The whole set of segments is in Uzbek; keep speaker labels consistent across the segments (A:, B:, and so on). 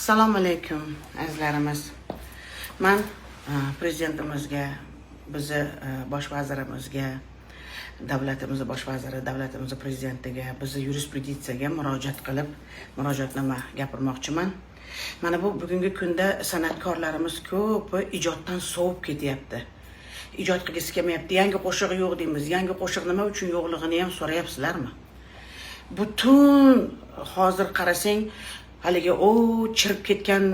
A: Assalomu alaykum azizlarimiz. Men prezidentimizga, bizni bosh vazirimizga, davlatimiz bosh vaziri, davlatimiz prezidentiga, bizni yurisprudensiyaga murojaatnoma gapirmoqchiman. Mana bu bugungi kunda san'atkorlarimiz ko'p ijoddan sovib ketyapti. Ijod qilgisi kelmayapti. Yangi qo'shiq yo'q deymiz. Yangi qo'shiq nima uchun yo'qligini ham so'rayapsizlarmi? Butun hozir qarasang, haligi chirib ketgan,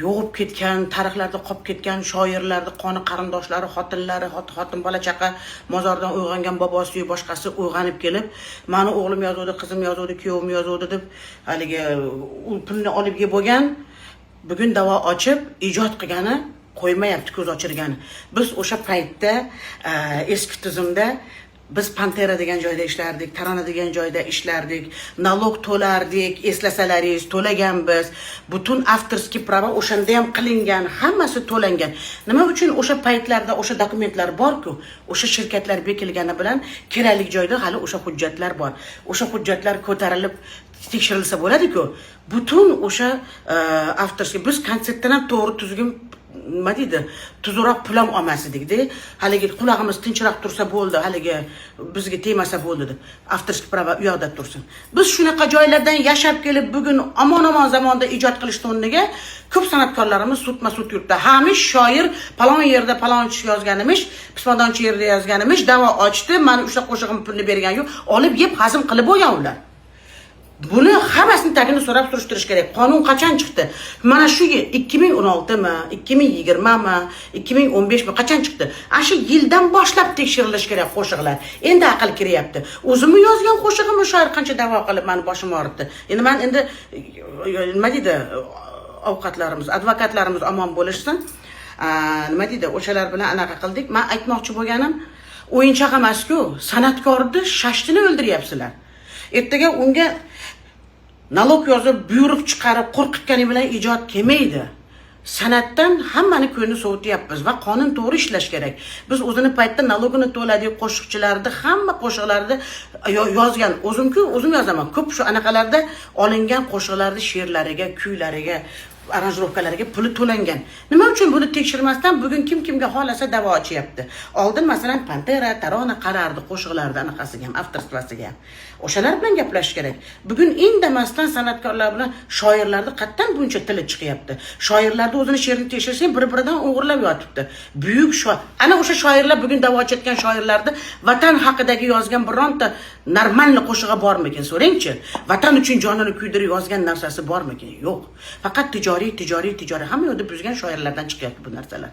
A: yo'g'ib ketgan, tarixlarda qolib ketgan shoirlarning qoni qarindoshlari, xotinlari, xotin bola chaqa mozordan uyg'ongan bobosi boshqasi uyg'onib kelib, meni o'g'lim yozuvdi, qizim yozuvdi, kuyovim yozuvdi deb haligi pulni olib yeb bo'lgan, bugun davo ochib ijod qilgani qo'ymayapti, ko'z ochirgani. Biz o'sha paytda eski tizimda biz Pantera degan joyda ishlardik, Tarona degan joyda ishlardik, nalog to'lardik, eslasalaringiz to'laganmiz. Butun avtorskiy prava o'shanda ham qilingan, hammasi to'langan. Nima uchun o'sha paytlarda o'sha dokumentlar bor-ku, o'sha shirkatlar bekilgani bilan kerakli joyda hali o'sha hujjatlar bor. O'sha hujjatlar ko'tarilib tekshirilsa bo'ladi-ku. Butun o'sha avtorskiy biz konsertdan ham to'g'ri tuzgin nima deydi, tuzroq pul ham olmas edik-da. Haligi qulog'imiz tinchroq tursa bo'ldi, haligi bizga tegmasa bo'ldi deb. Avtorskiy prava u yoqda tursin. Biz shunaqa joylardan yashab kelib, bugun omon-omon zamonda ijod qilishni o'rniga ko'p san'atkorlarimiz sudma-sud yurtda. Hamish shoir palon yerda palonchi yozganimish, pismadonchi yerda yozganimish, da'vo ochdi, mana o'sha qo'shig'im pulni bergan yo'q, olib yeb hazm qilib bo'lgan ular. Buni hammasini tagini so'rab surishtirish kerak. Qonun qachon chiqdi? Mana shu 2016 mi, 2020 mi, 2015 mi qachon chiqdi? Shu yildan boshlab tekshirilish kerak qo'shiqlar. Endi aql kiryapti. O'zimni yozgan qo'shig'imni shoir qancha da'vo qilib meni boshim og'ritdi. Endi men endi nima deydi, ovqatlarimiz, advokatlarimiz omon bo'lishsin. Nima deydi, o'shalar bilan anaqa qildik. Men aytmoqchi bo'lganim, o'yinchoq emas-ku, san'atkorni shashtini o'ldiryapsizlar. Ertaga unga nalog yozib, buyruq chiqarib, qo'rqitgani bilan ijod kelmaydi. San'atdan hammani ko'ngli sovutyapmiz va qonun to'g'ri ishlash kerak. Biz o'zini paytda nalogini to'ladik, qo'shiqchilarni hamma qo'shiqlarni yozgan, o'zim yozaman. Ko'p shu anaqalarda olingan qo'shiqlarni she'rlariga, kuylariga, aranjirovkalariga puli to'langan. Nima uchun buni tekshirmasdan bugun kimga xolasa da'vo ochyapti? Oldin masalan Pantera, Tarona qarardi qo'shiqlarda anaqasiga ham, avtorstvasiga ham. O'shalar bilan gaplash kerak. Bugun indamasdan san'atkorlar bilan shoirlarning qatdan buncha tili chiqyapti. Shoirlarni o'zini she'rini tekshirsang, bir-biridan o'g'irlab yotibdi. Buyuk shoir. Ana o'sha shoirlar bugun da'vo ochayotgan shoirlarni vatan haqidagi yozgan bironta normalniy qo'shig'i bormikin? So'rangchi. Vatan uchun jonini kuydirib yozgan narsasi bormikin? Yo'q. Faqat tijoriy hamma yo'lda buzgan shoirlardan chiqyapti bu narsalar.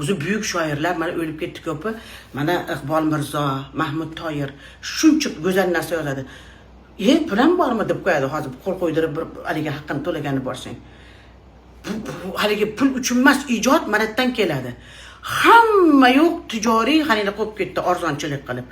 A: O'zi buyuk shoirlar mana o'lib ketdi ko'pi. Mana Iqbol Mirzo, Mahmud Toyir shuncha go'zal narsa yozadi. Pulam bormi deb qo'yadi hozir qo'l qo'ydirib bir haligi haqqini to'lagani borsang. Bu haligi pul uchun emas, ijod manatdan keladi. Hamma yo'q tijoriy xanila qo'yib ketdi arzonchilik qilib.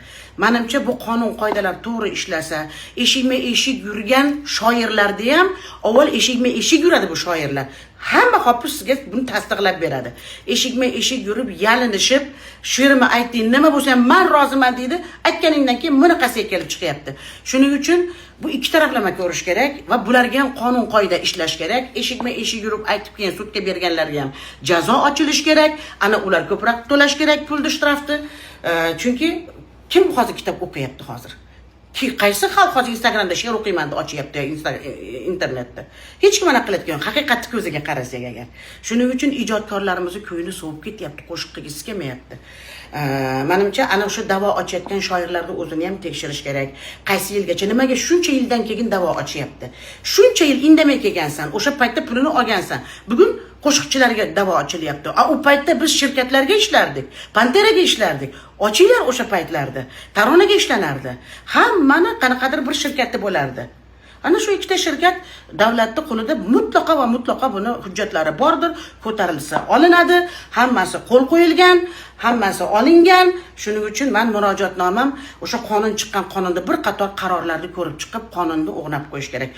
A: Menimcha bu qonun qoidalar to'g'ri ishlasa, eshikma-eshik yurgan shoirlarda ham avval eshikma-eshik yuradi bu shoirlar. Hamma hofiz sizga buni tasdiqlab beradi. Eshikma-eshik yurib, yalinishib, she'rni ayting, nima bo'lsa ham men roziman deydi. Aytganingdan keyin bunaqasiga kelib chiqyapti. Shuning uchun bu ikki taraflama ko'rish kerak va bularga ham qonun qoida ishlash kerak. Eshikma-eshik yurib aytib keyin sudga berganlarga ham jazo ochilish kerak. Ana ular ko'proq to'lash kerak pulni shtrafni. Chunki kim hozir kitob o'qiyapti hozir? Qaysi xalq hozir Instagramda she'r o'qiyman deb ochyapti internetda? Hech kim anaqa qiladigan, haqiqatni ko'ziga qarasak agar. Shuning uchun ijodkorlarimizni ko'ngli sovib ketyapti, qo'shiq qilgisi kelmayapti. Menimcha ana o'sha da'vo ochayotgan shoirlarni o'zini ham tekshirish kerak. Qaysi yilgacha, nimaga shuncha yildan keyin da'vo ochyapti? Shuncha yil indamay kelgansan, o'sha paytda pulini olgansan. Bugun qo'shiqchilarga da'vo ochilyapti. U paytda biz shirkatlarga ishlardik, Panteraga ishlardik. Ochinglar o'sha paytlarda. Taronaga ishlanardi. Hammani qanaqadir bir shirkatda bo'lardi. Ana shu ikkita shirkat davlatning qo'lida mutlaqo buni hujjatlari bordir, ko'tarilsa olinadi, hammasi qo'l qo'yilgan, hammasi olingan. Shuning uchun men murojaatnomam o'sha qonun chiqqan qonunda bir qator qarorlarni ko'rib chiqib, qonunni o'g'nab qo'yish kerak.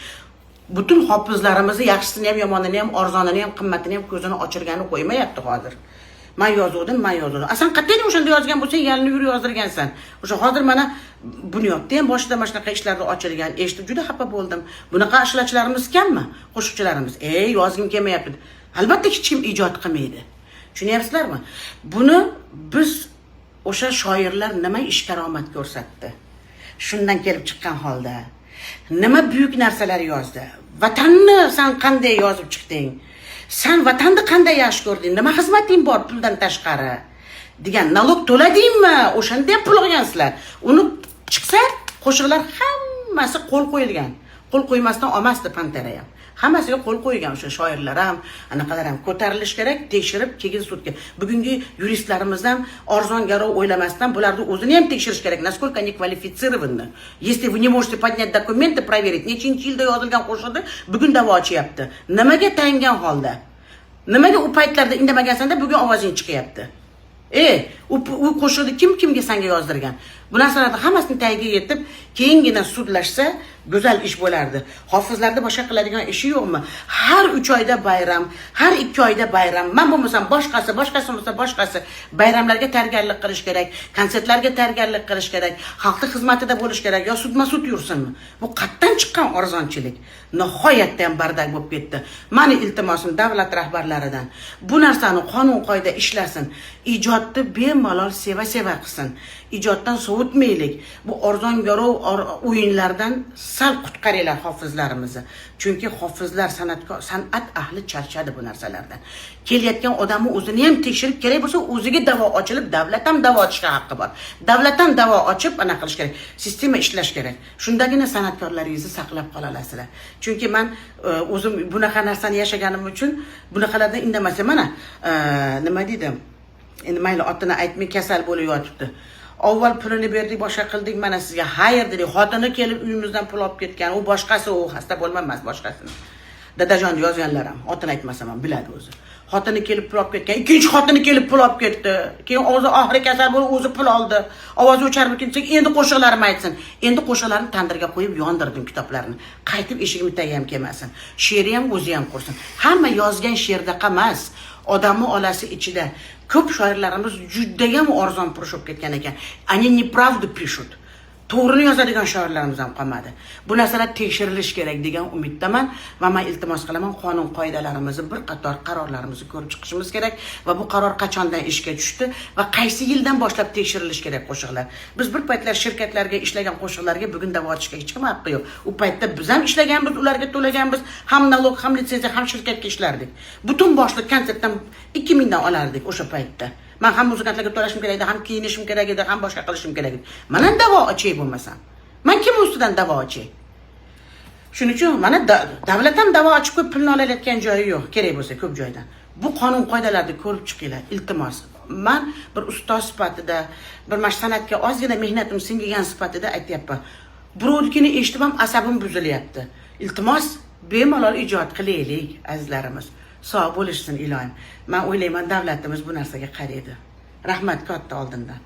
A: Butun hofizlarimizni yaxshisini ham, yomonini ham, arzonini ham, qimmatini ham ko'zini ochirgani qo'ymayapti hozir. Men yozdim. Asan qattiq o'shanda yozgan bo'lsang, yalni yur yozdirgansan. O'sha hozir mana Bunyodda ham boshida mana shunaqa ishlarda ochilgan. Eshitib juda xafa bo'ldim. Bunaqa ishlatchilarimiz kammi? Qo'shiqchilarimiz. Yozgim kelmayapti. Albatta hech kim ijod qilmaydi. Tushunyapsizlarmi? Buni biz o'sha shoirlar nima ish karomat ko'rsatdi? Shundan kelib chiqqan holda nima buyuk narsalar yozdi? Vatanni sen qanday yozib chiqding? Sen vatanni qanday yaxshi ko'rding? Nima xizmating bor puldan tashqari? Degan nalog to'ladingmi? O'shanda ham pul olgansizlar. Uni chiqsa qo'shiqlar hammasi qo'l qo'yilgan. Qo'l qo'ymasdan olmasdi Pantera ham. Hammasiga qo'l qo'ygan o'sha shoirlar ham, anaqalar ham ko'tarilish kerak, tekshirib keyin sudga. Bugungi yuristlarimiz ham arzon garov o'ylamasdan bularni o'zini ham tekshirish kerak. Насколько они квалифицированы. Если вы не можете поднять документы, проверить, nechinchi yilda yozilgan qo'shiqni bugun da'vo ochyapti. Nimaga tayingan holda? Nimaga u paytlarda indamagansanda bugun ovozing chiqyapti? U qo'shiqni kimga senga yozdirgan? Bu narsalarni hammasini tagiga yetib, keyingina sudlashsa go'zal ish bo'lardi. Hofizlarda boshqa qiladigan ishi yo'qmi? Har 3 oyda bayram, har 2 oyda bayram. Men bo'lmasam boshqasi bo'lsa boshqasi. Bayramlarga tayyorgarlik qilish kerak, konsertlarga tayyorgarlik qilish kerak, xalqning xizmatida bo'lish kerak, yo sudma-sud yursinmi? Bu qatdan chiqqan arzonchilik. Nihoyatda ham bardak bo'lib ketdi. Meni iltimosim davlat rahbarlaridan bu narsani qonun qoida ishlasin. Ijodni bemalol seva qilsin. Ijoddan sovutmaylik. Bu arzon garov o'yinlardan sal qutqaringlar hofizlarimizni. Chunki hofizlar san'at ahli charchadi bu narsalardan. Kelayotgan odamni o'zini ham tekshirib kerak bo'lsa, o'ziga da'vo ochilib, davlat ham da'vo ochishga haqqi bor. Davlat ham da'vo ochib ana qilish kerak. Sistema ishlash kerak. Shundagina san'atkorlaringizni saqlab qola olasizlar. Chunki men o'zim bunaqa narsani yashaganim uchun bunaqalardan indamasam, mana nima deydim? Endi mayli otini aytmay kasal bo'lib yotibdi. Avval pulini berdik, boshqa qildik, mana sizga xayr dedik. Xotini kelib uyimizdan pul olib ketgan. U boshqasi, u xasta bo'lmamas boshqasini. Dadajon yozganlar ham, otini aytmasam ham biladi o'zi. Xotini kelib pul olib ketgan, ikkinchi xotini kelib pul olib ketdi. Keyin o'zi oxiri kasal bo'lib o'zi pul oldi. Ovozi o'chirib ketsak, endi qo'shiqlarim aytsin. Endi qo'shiqlarni tandirga qo'yib yondirdim kitoblarni. Qaytib eshigim tagiga ham kelmasin. She'ri ham o'zi ham qursin. Hamma yozgan she'rda qamas. Odamni olasi ichida ko'p shoirlarimiz juda ham arzon purushib ketgan ekan. Они неправду пишут. To'g'rini yozadigan shoirlarimiz ham qolmadi. Bu narsalar tekshirilish kerak degan umiddaman va men iltimos qilaman, qonun qoidalarimizni bir qator qarorlarimizni ko'rib chiqishimiz kerak va bu qaror qachondan ishga tushdi va qaysi yildan boshlab tekshirilish kerak qo'shiqlar. Biz bir paytlar shirkatlarga ishlagan qo'shiqlarga bugun da'vo ochishga hech kim haqqi yo'q. U paytda biz ham ishlaganmiz, ularga to'laganmiz, ham nalog, ham litsenziya, ham shirkatga ishlardik. Butun boshli konsertdan 2000 dan olardik o'sha paytda. Men ham muzikantlarga to'lashim kerak edi, ham kiyinishim kerak edi, ham boshqa qilishim kerak edi. Mana da'vo ochay bo'lmasam. Men kim ustidan da'vo ochay? Shuning uchun mana davlat ham da'vo ochib ko'p pulni olayotgan joyi yo'q, kerak bo'lsa ko'p joydan. Bu qonun qoidalarni ko'rib chiqinglar, iltimos. Men bir ustoz sifatida, bir san'atga ozgina mehnatim singigan sifatida aytayapman. Birovnikini eshitib ham asabim buzilyapti. Iltimos, bemalol ijod qilaylik, azizlarimiz. Sog' bo'lishsin ilohim. Men o'ylayman davlatimiz bu narsaga qaraydi. Rahmat katta oldindan.